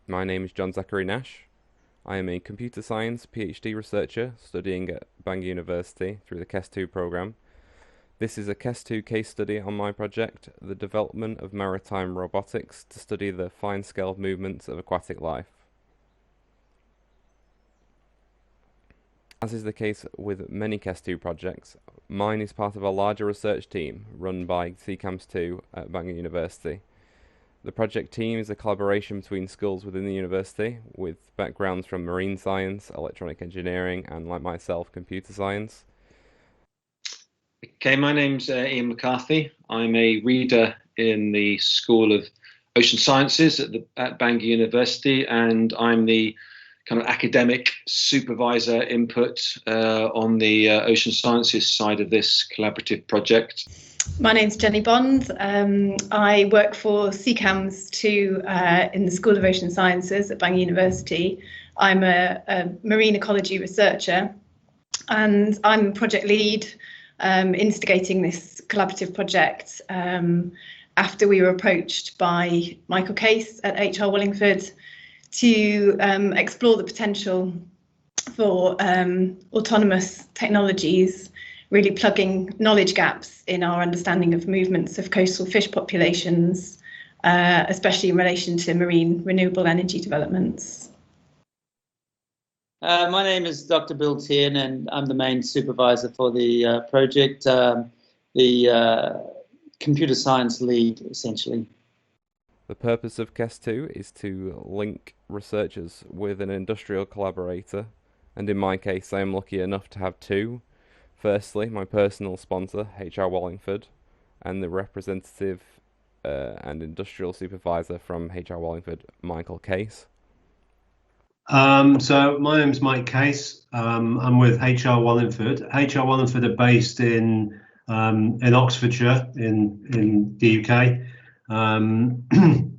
My name is John Zachary Nash. I am a computer science PhD researcher studying at Bangor University through the KESS2 programme. This is a KESS2 case study on my project, the development of maritime robotics to study the fine-scale movements of aquatic life. As is the case with many KESS2 projects, mine is part of a larger research team run by CCAMS2 at Bangor University. The project team is a collaboration between schools within the university with backgrounds from marine science, electronic engineering, and like myself, computer science. Okay, my name's Ian McCarthy. I'm a reader in the School of Ocean Sciences at Bangor University, and I'm the kind of academic supervisor input on the ocean sciences side of this collaborative project. My name's Jenny Bond. I work for CCAMS2 in the School of Ocean Sciences at Bangor University. I'm a marine ecology researcher, and I'm the project lead instigating this collaborative project after we were approached by Michael Case at H R Wallingford to explore the potential for autonomous technologies, really plugging knowledge gaps in our understanding of movements of coastal fish populations, especially in relation to marine renewable energy developments. My name is Dr. Bill Tien, and I'm the main supervisor for the project, the computer science lead, essentially. The purpose of KESS2 is to link researchers with an industrial collaborator, and in my case I am lucky enough to have two. Firstly, my personal sponsor, H R Wallingford, and the representative and industrial supervisor from H R Wallingford, Michael Case. So my name's Mike Case. I'm with H R Wallingford. H R Wallingford are based in Oxfordshire in the UK,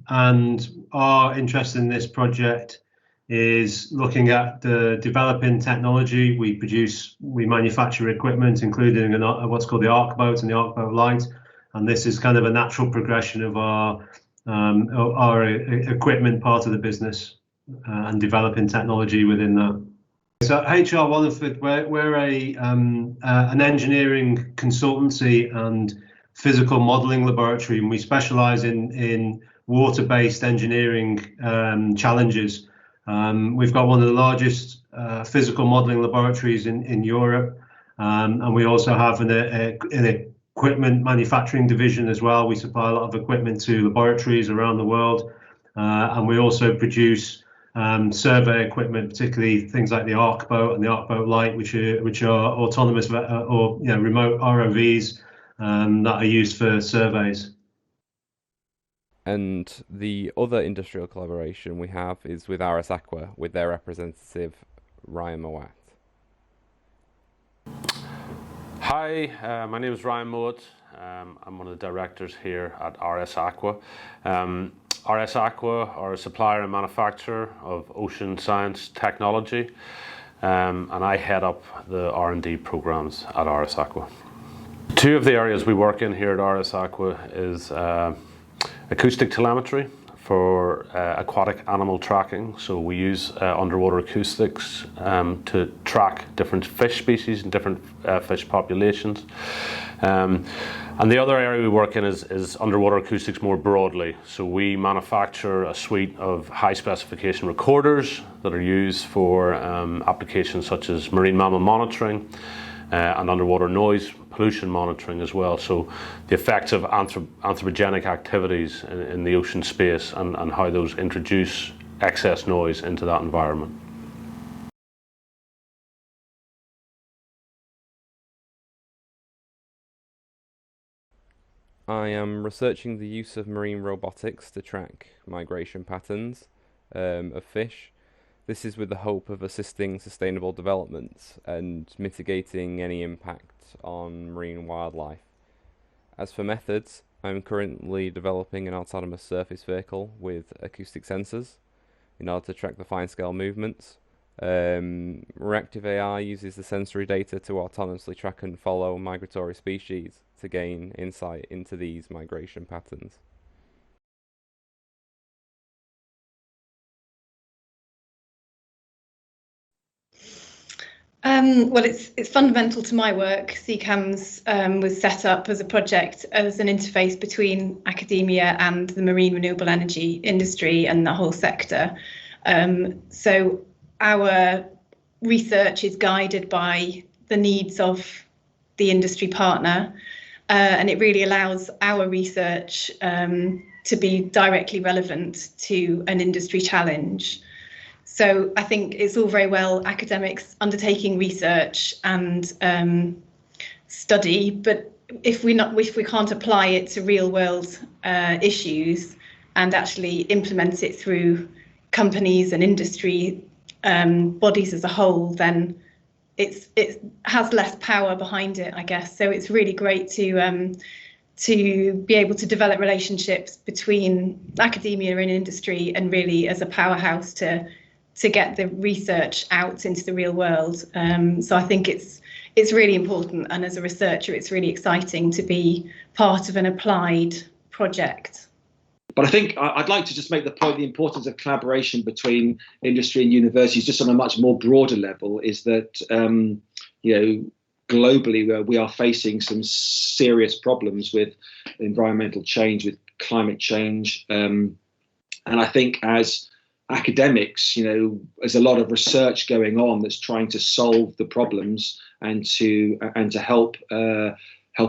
and our interest in this project is looking at the developing technology. We manufacture equipment, including what's called the arc boat and the arc boat light, and this is kind of a natural progression of our equipment part of the business and developing technology within that. So HR Wallingford, we're an engineering consultancy and physical modelling laboratory, and we specialise in water-based engineering challenges. We've got one of the largest physical modelling laboratories in Europe, and we also have an equipment manufacturing division as well. We supply a lot of equipment to laboratories around the world, and we also produce survey equipment, particularly things like the arc boat and the arc boat light, which are autonomous or remote ROVs that are used for surveys. And the other industrial collaboration we have is with RS Aqua, with their representative, Ryan Mowat. Hi, my name is Ryan Mowat. I'm one of the directors here at RS Aqua. RS Aqua are a supplier and manufacturer of ocean science technology, and I head up the R&D programs at RS Aqua. Two of the areas we work in here at RS Aqua is acoustic telemetry for aquatic animal tracking. So we use underwater acoustics to track different fish species and different fish populations. And the other area we work in is underwater acoustics more broadly. So we manufacture a suite of high specification recorders that are used for applications such as marine mammal monitoring and underwater noise pollution monitoring as well. So the effects of anthropogenic activities in the ocean space and how those introduce excess noise into that environment. I am researching the use of marine robotics to track migration patterns of fish. This is with the hope of assisting sustainable development and mitigating any impact on marine wildlife. As for methods, I'm currently developing an autonomous surface vehicle with acoustic sensors in order to track the fine-scale movements. Reactive AI uses the sensory data to autonomously track and follow migratory species to gain insight into these migration patterns. Well, it's fundamental to my work. CCAMS was set up as a project as an interface between academia and the marine renewable energy industry and the whole sector. So our research is guided by the needs of the industry partner, and it really allows our research to be directly relevant to an industry challenge. So I think it's all very well academics undertaking research and study, but if we can't apply it to real world issues and actually implement it through companies and industry bodies as a whole, then it has less power behind it, I guess. So it's really great to be able to develop relationships between academia and industry, and really as a powerhouse to get the research out into the real world. So I think it's really important, and as a researcher, it's really exciting to be part of an applied project. But I think I'd like to just make the point, the importance of collaboration between industry and universities, just on a much more broader level, is that, globally we are facing some serious problems with environmental change, with climate change. And I think as academics, there's a lot of research going on that's trying to solve the problems and to help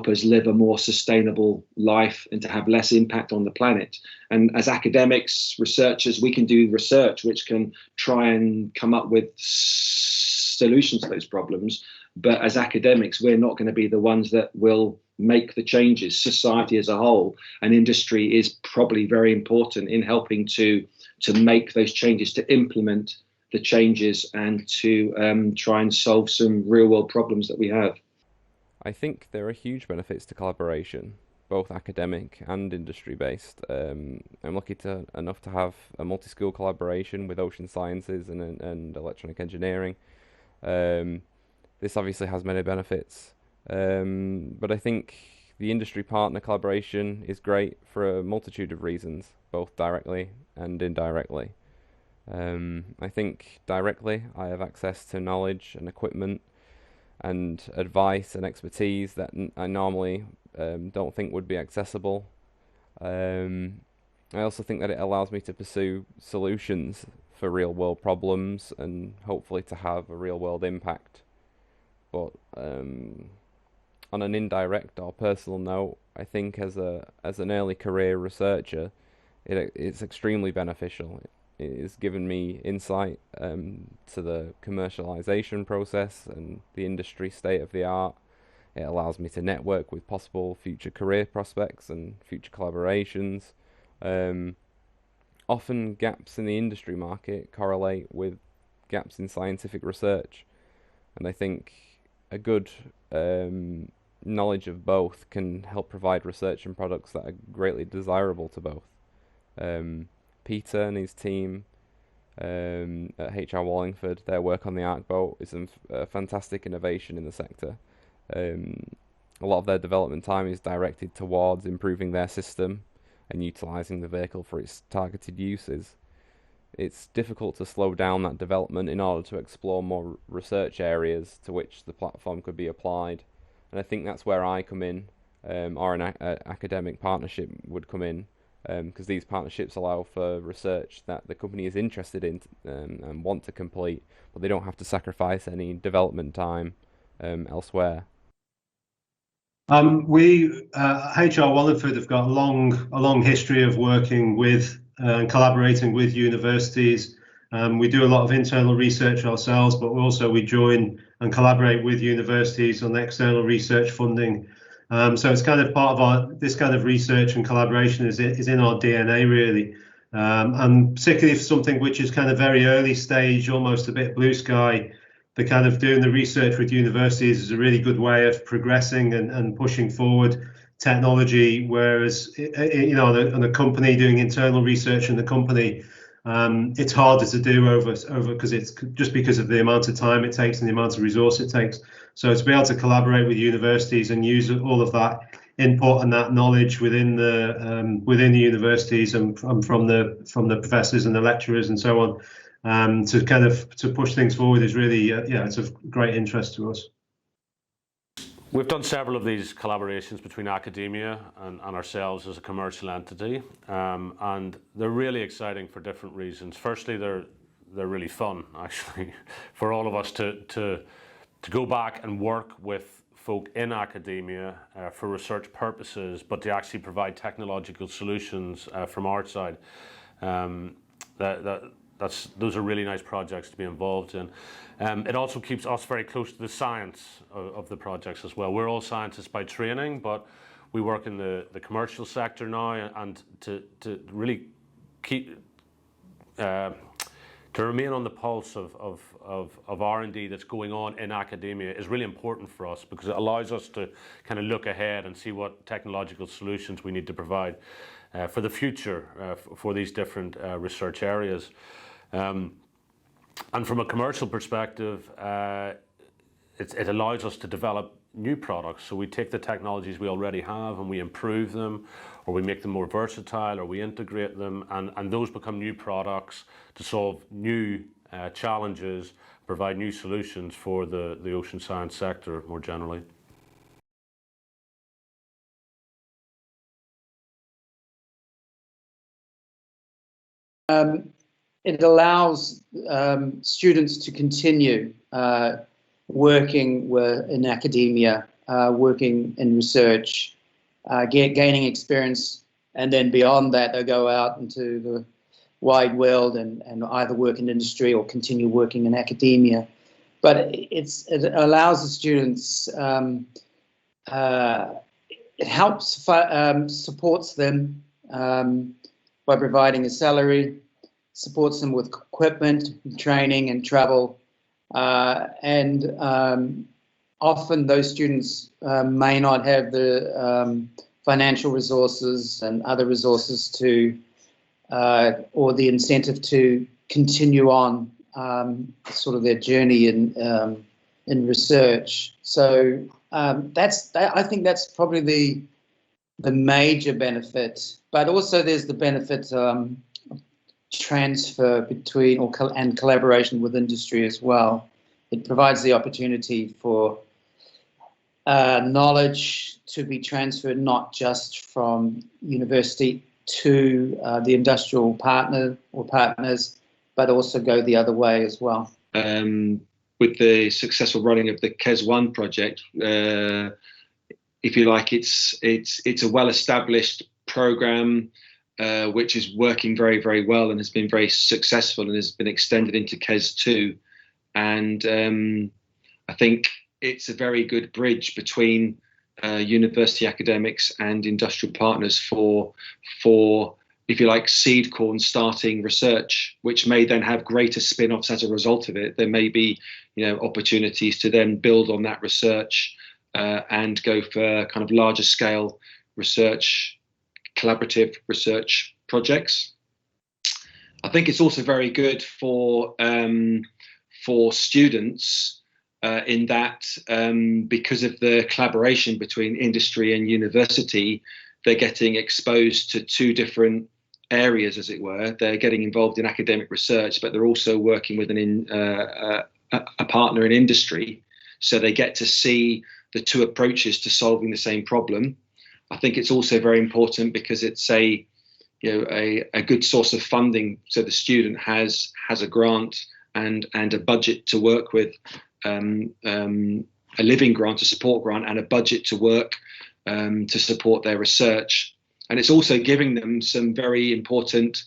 us live a more sustainable life and to have less impact on the planet. And as academics, researchers, we can do research which can try and come up with solutions to those problems. But as academics, we're not going to be the ones that will make the changes. Society as a whole and industry is probably very important in helping to make those changes, to implement the changes, and to try and solve some real world problems that we have. I think there are huge benefits to collaboration, both academic and industry based. I'm lucky enough to have a multi-school collaboration with ocean sciences and electronic engineering. This obviously has many benefits, but I think the industry partner collaboration is great for a multitude of reasons, both directly and indirectly. I think directly I have access to knowledge and equipment and advice and expertise that I normally don't think would be accessible. I also think that it allows me to pursue solutions for real world problems and hopefully to have a real world impact. But on an indirect or personal note, I think as an early career researcher, it's extremely beneficial. It has given me insight to the commercialization process and the industry state of the art. It allows me to network with possible future career prospects and future collaborations. Often gaps in the industry market correlate with gaps in scientific research, and I think a good knowledge of both can help provide research and products that are greatly desirable to both. Peter and his team at H R Wallingford, their work on the Arc boat is a fantastic innovation in the sector. A lot of their development time is directed towards improving their system and utilising the vehicle for its targeted uses. It's difficult to slow down that development in order to explore more research areas to which the platform could be applied. And I think that's where I come in, or an academic partnership would come in, because these partnerships allow for research that the company is interested in and want to complete, but they don't have to sacrifice any development time elsewhere. We H R Wallingford have got a long history of working with and collaborating with universities. We do a lot of internal research ourselves, but also we join and collaborate with universities on external research funding. So it's kind of part of this kind of research and collaboration is in our DNA really, and particularly for something which is kind of very early stage, almost a bit blue sky. The kind of doing the research with universities is a really good way of progressing and pushing forward technology. Whereas, on a company doing internal research in the company, it's harder to do over because it's just because of the amount of time it takes and the amount of resource it takes. So to be able to collaborate with universities and use all of that input and that knowledge within the universities and from the professors and the lecturers and so on, to push things forward is really, it's of great interest to us. We've done several of these collaborations between academia and ourselves as a commercial entity, and they're really exciting for different reasons. Firstly, they're really fun, actually, for all of us to go back and work with folk in academia for research purposes, but to actually provide technological solutions from our side. Those are really nice projects to be involved in. It also keeps us very close to the science of the projects as well. We're all scientists by training, but we work in the commercial sector now, and to really keep to remain on the pulse of R&D that's going on in academia is really important for us, because it allows us to kind of look ahead and see what technological solutions we need to provide for the future for these different research areas. And from a commercial perspective, it allows us to develop new products. So we take the technologies we already have and we improve them, or we make them more versatile, or we integrate them, and those become new products to solve new challenges, provide new solutions for the ocean science sector more generally. It allows students to continue working in academia, working in research, gaining experience, and then beyond that they go out into the wide world and either work in industry or continue working in academia. But it allows the students, it helps, supports them by providing a salary, supports them with equipment, training and travel, and often those students may not have the financial resources and other resources to, or the incentive to continue on sort of their journey in research. So I think that's probably the major benefit. But also there's the benefit transfer between and collaboration with industry as well. It provides the opportunity for knowledge to be transferred not just from university to the industrial partner or partners, but also go the other way as well. With the successful running of the KESS1 project, if you like, it's a well-established program which is working very, very well and has been very successful and has been extended into KESS2. And I think it's a very good bridge between university academics and industrial partners for, if you like, seed corn starting research, which may then have greater spin-offs as a result of it. There may be, opportunities to then build on that research and go for kind of larger scale research, collaborative research projects. I think it's also very good for students in that because of the collaboration between industry and university, they're getting exposed to two different areas, as it were. They're getting involved in academic research, but they're also working with a partner in industry. So they get to see the two approaches to solving the same problem. I think it's also very important because it's a good source of funding. So the student has a grant and a budget to work with, a living grant, a support grant, and a budget to work to support their research. And it's also giving them some very important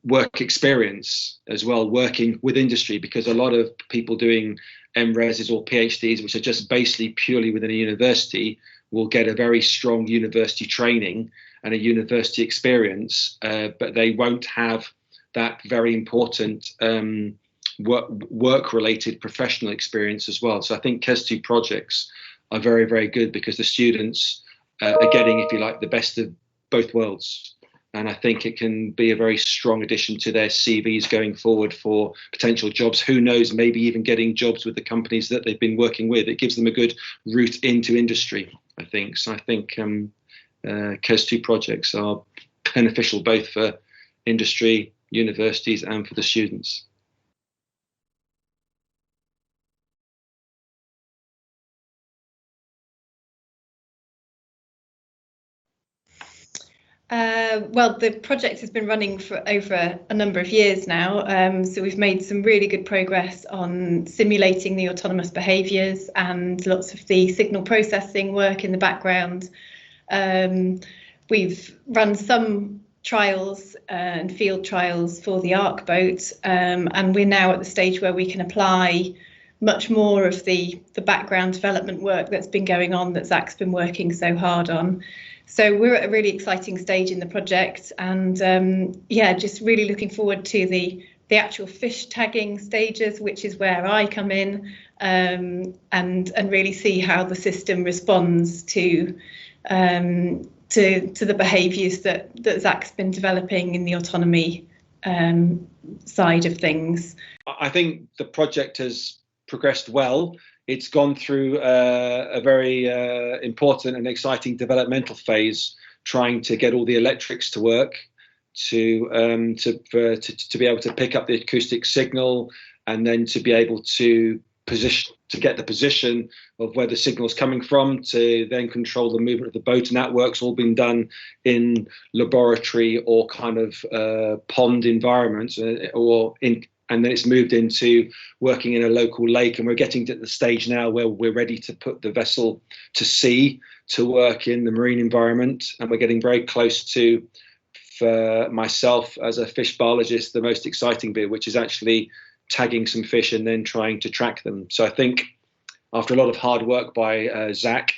work experience as well, working with industry, because a lot of people doing MReses or PhDs, which are just basically purely within a university, will get a very strong university training and a university experience, but they won't have that very important work-related professional experience as well. So I think KESS2 projects are very, very good because the students are getting, if you like, the best of both worlds. And I think it can be a very strong addition to their CVs going forward for potential jobs. Who knows, maybe even getting jobs with the companies that they've been working with. It gives them a good route into industry, I think. So I think KESS2 projects are beneficial both for industry universities and for the students. Well, the project has been running for over a number of years now, so we've made some really good progress on simulating the autonomous behaviours and lots of the signal processing work in the background. We've run some trials and field trials for the ARC boat, and we're now at the stage where we can apply much more of the background development work that's been going on that Zach's been working so hard on. So we're at a really exciting stage in the project, and yeah, just really looking forward to the actual fish tagging stages, which is where I come in, and really see how the system responds to the behaviours that Zach's been developing in the autonomy side of things. I think the project has progressed well. It's gone through a very important and exciting developmental phase, trying to get all the electrics to work, to be able to pick up the acoustic signal, and then to be able to get the position of where the signal is coming from, to then control the movement of the boat. And that work's all been done in laboratory or kind of pond environments, and then it's moved into working in a local lake, and we're getting to the stage now where we're ready to put the vessel to sea to work in the marine environment. And we're getting very close to, for myself as a fish biologist, the most exciting bit, which is actually tagging some fish and then trying to track them. So I think after a lot of hard work by Zach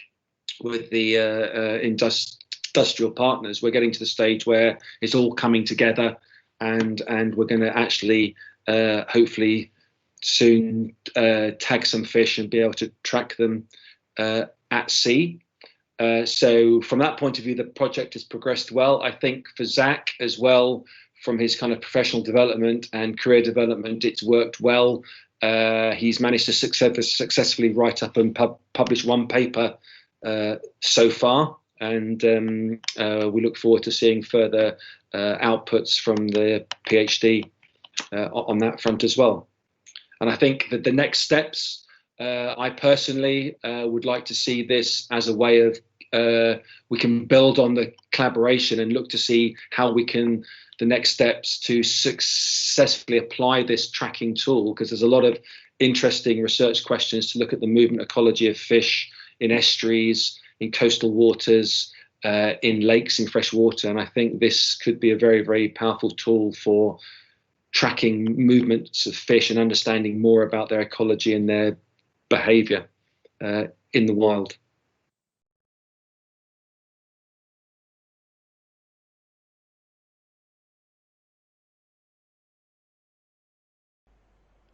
with the industrial partners, we're getting to the stage where it's all coming together, and we're going to actually hopefully soon tag some fish and be able to track them at sea. So from that point of view, the project has progressed well. I think for Zach as well, from his kind of professional development and career development, it's worked well. He's managed to successfully write up and publish one paper so far, and we look forward to seeing further outputs from the PhD on that front as well. And I think that the next steps, I personally would like to see this as a way of we can build on the collaboration and look to see how we can, the next steps to successfully apply this tracking tool, because there's a lot of interesting research questions to look at the movement ecology of fish in estuaries, in coastal waters, in lakes, in fresh water. And I think this could be a very, very powerful tool for tracking movements of fish and understanding more about their ecology and their behaviour in the wild.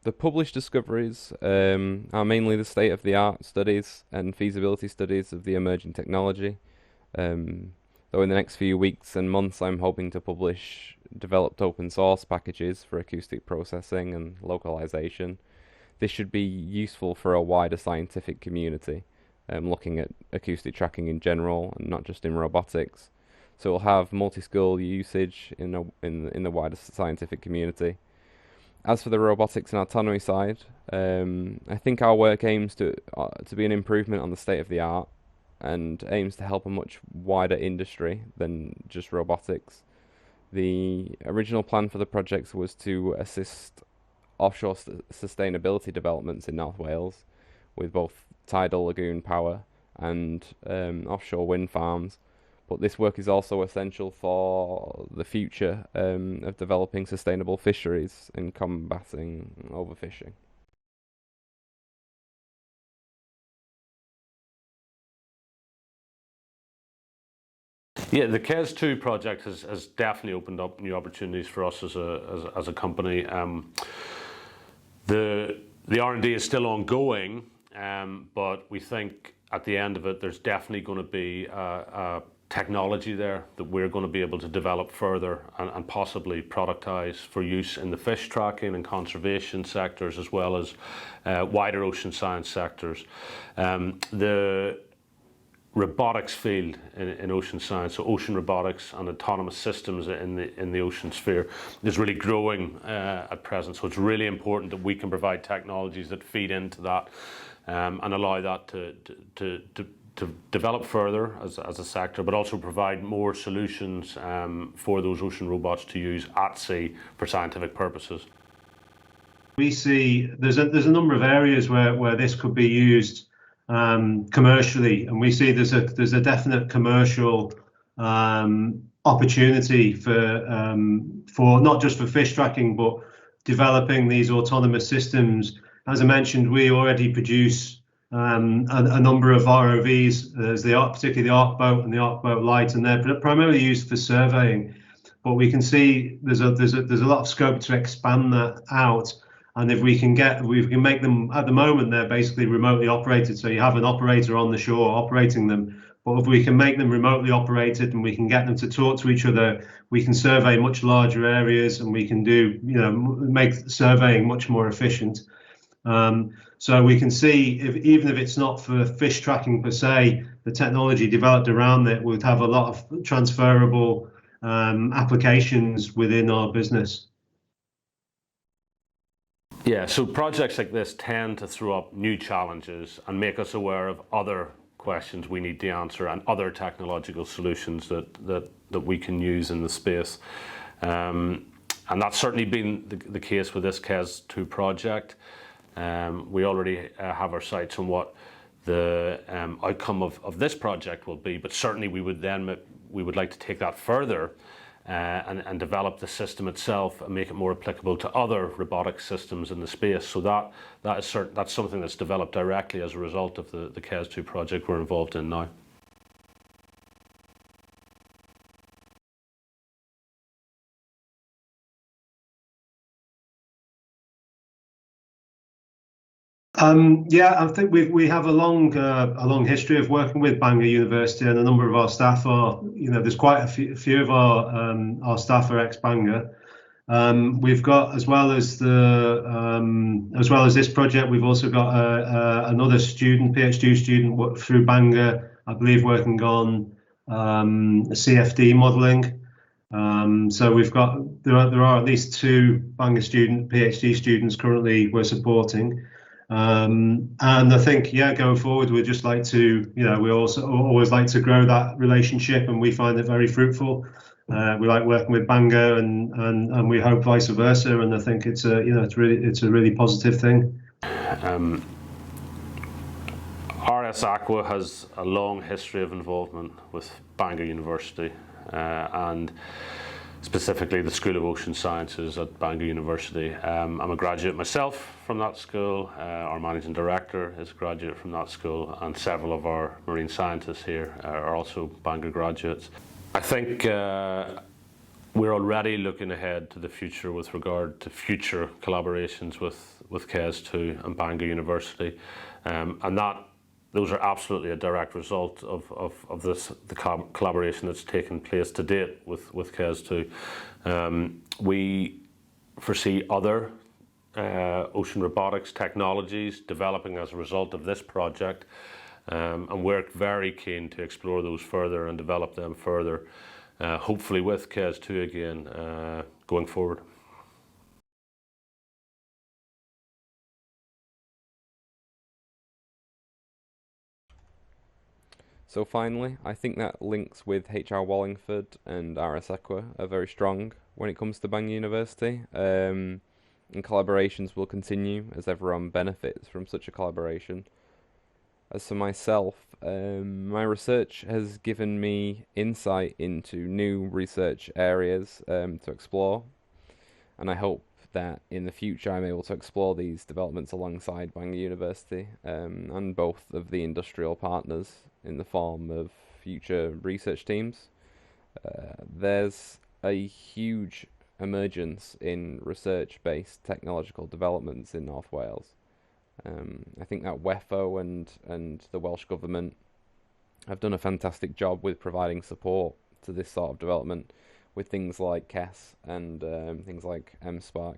The published discoveries are mainly the state-of-the-art studies and feasibility studies of the emerging technology. Though in the next few weeks and months I'm hoping to publish developed open source packages for acoustic processing and localization. This should be useful for a wider scientific community, looking at acoustic tracking in general and not just in robotics. So we'll have multi-skill usage in the wider scientific community. As for the robotics and autonomy side, I think our work aims to be an improvement on the state of the art and aims to help a much wider industry than just robotics. The original plan for the project was to assist offshore sustainability developments in North Wales with both tidal lagoon power and offshore wind farms. But this work is also essential for the future of developing sustainable fisheries and combating overfishing. Yeah, the KESS2 project has definitely opened up new opportunities for us as a company. The R&D is still ongoing, but we think at the end of it, there's definitely going to be a technology there that we're going to be able to develop further and possibly productize for use in the fish tracking and conservation sectors, as well as wider ocean science sectors. robotics field in ocean science, so ocean robotics and autonomous systems in the ocean sphere, is really growing at present. So it's really important that we can provide technologies that feed into that and allow that to develop further as a sector, but also provide more solutions for those ocean robots to use at sea for scientific purposes. We see there's a number of areas where this could be used commercially, and we see there's a definite commercial opportunity for not just for fish tracking, but developing these autonomous systems. As I mentioned, we already produce a number of ROVs. There's particularly the Arc Boat and the Arc Boat Light, and they're primarily used for surveying. But we can see there's a lot of scope to expand that out. And if we can make them, at the moment they're basically remotely operated, so you have an operator on the shore operating them. But if we can make them remotely operated and we can get them to talk to each other, we can survey much larger areas, and we can make surveying much more efficient. So we can see, even if it's not for fish tracking per se, the technology developed around it would have a lot of transferable applications within our business. Yeah, so projects like this tend to throw up new challenges and make us aware of other questions we need to answer and other technological solutions that we can use in the space. And that's certainly been the case with this KESS2 project. We already have our sights on what the outcome of this project will be, but certainly we would like to take that further and develop the system itself and make it more applicable to other robotic systems in the space. So that's something that's developed directly as a result of the KESS2 project we're involved in now. I think we have a long history of working with Bangor University, and a number of our staff are, there's quite a few of our staff are ex-Bangor. We've got, as well as this project, we've also got another student, PhD student through Bangor, I believe, working on CFD modelling. So there are at least 2 Bangor PhD students currently we're supporting. And I think, going forward, we'd just like to, we also always like to grow that relationship, and we find it very fruitful. We like working with Bangor, and we hope vice versa. And I think it's a really positive thing. RS Aqua has a long history of involvement with Bangor University and specifically the School of Ocean Sciences at Bangor University. I'm a graduate myself from that school. Our managing director is a graduate from that school, and several of our marine scientists here are also Bangor graduates. I think we're already looking ahead to the future with regard to future collaborations with KESS2 and Bangor University, and those are absolutely a direct result of the collaboration that's taken place to date with KESS2. We foresee other ocean robotics technologies developing as a result of this project, and we're very keen to explore those further and develop them further, hopefully with KESS2 again going forward. So finally, I think that links with H R Wallingford and RS Aqua are very strong when it comes to Bangor University, and collaborations will continue as everyone benefits from such a collaboration. As for myself, my research has given me insight into new research areas to explore, and I hope that in the future I'm able to explore these developments alongside Bangor University and both of the industrial partners in the form of future research teams. There's a huge emergence in research-based technological developments in North Wales. I think that WEFO and the Welsh Government have done a fantastic job with providing support to this sort of development with things like KESS and things like MSpark.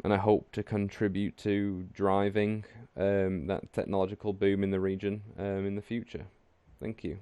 And I hope to contribute to driving that technological boom in the region in the future. Thank you.